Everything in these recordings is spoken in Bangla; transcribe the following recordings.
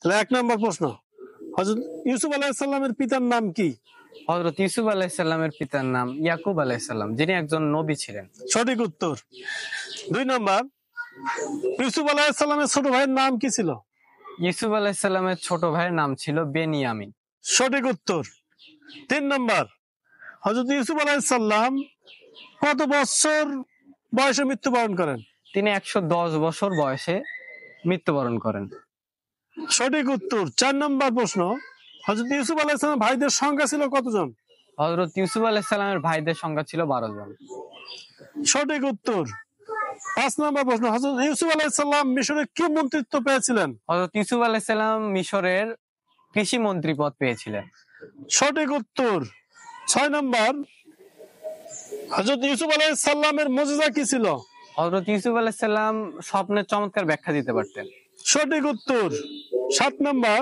তাহলে 1 নম্বর প্রশ্ন, হযরত ইউসুফ আলাইহিস সালামের পিতার নাম কি? হযরত ইউসুফ আলাইহিস সালামের পিতার নাম ইয়াকুব আলাইহিস সালাম, যিনি একজন নবী ছিলেন। সঠিক উত্তর। 2 নম্বর, ইউসুফ আলাইহিস সালামের ছোট ভাইয়ের নাম কি ছিল? ইউসুফ আলাইহিস সালামের ছোট ভাইয়ের নাম ছিল বেনিয়ামিন। সঠিক উত্তর। 3 নম্বর, হযরত ইউসুফ আলাইহিস সালাম কত বছর বয়সে মৃত্যুবরণ করেন? তিনি 110 বছর বয়সে মৃত্যুবরণ করেন। সঠিক উত্তর। 4 নম্বর প্রশ্ন, হযরত ইউসুফ আলাইহিস সালামের ভাইদের সংখ্যা ছিল কতজন? হযরত ইউসুফ আলাইহিস সালামের ভাইদের সংখ্যা ছিল 12 জন। সঠিক উত্তর। 5 নম্বর প্রশ্ন, হযরত ইউসুফ আলাইহিস সালাম মিশরে কি মন্ত্রিত্ব পেয়েছিলেন? হযরত ইউসুফ আলাইহিস সালাম মিশরের কৃষি মন্ত্রী পদ পেয়েছিলেন। সঠিক উত্তর। 6 নম্বর, হযরত ইউসুফ আলাইহিস সালামের মুজিজা কি ছিল? হযরত ইউসুফ আলাইহিস সালাম স্বপ্নের চমৎকার ব্যাখ্যা দিতে পারতেন। সঠিক উত্তর। 7 নম্বর,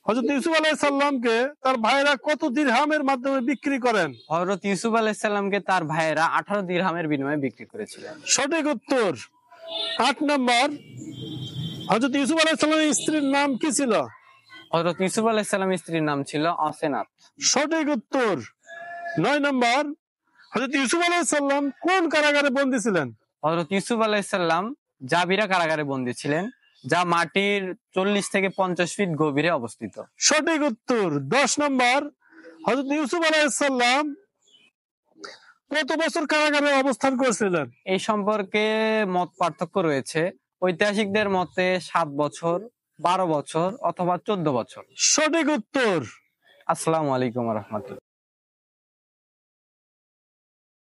হযরত ইউসুফ আলাইহিস সালামকে তার ভাইরা কত দিরহামের মাধ্যমে বিক্রি করেন? হযরত ইউসুফ আলাইহিস সালামকে তার ভাইয়েরা 18 দিরহামের বিনিময়ে বিক্রি করেছিলেন। সঠিক উত্তর। 8 নম্বর, হযরত ইউসুফ আলাইহিস সালামের স্ত্রীর নাম কি ছিল? হযরত ইউসুফ আলাইহিস সালামের স্ত্রীর নাম ছিল আসেনাত। সঠিক উত্তর। 9 নম্বর, হযরত ইউসুফ আলাইহিস সালাম কোন কারাগারে বন্দী ছিলেন? হযরত ইউসুফ আলাইহিস সালাম জাবিরা কারাগারে বন্দী ছিলেন, যা মাটির 40 থেকে 50 ফিট গভীরে অবস্থিত। সঠিক উত্তর। 10 নম্বর, হযরত ইউসুফ আলাইহিস সালাম কত বছর কারাগারে অবস্থান করেছিলেন? এই সম্পর্কে মত পার্থক্য রয়েছে। ঐতিহাসিকদের মতে 7 বছর, 12 বছর অথবা 14 বছর। সঠিক উত্তর। আসসালামু আলাইকুম ওয়া রাহমাতুল্লাহ।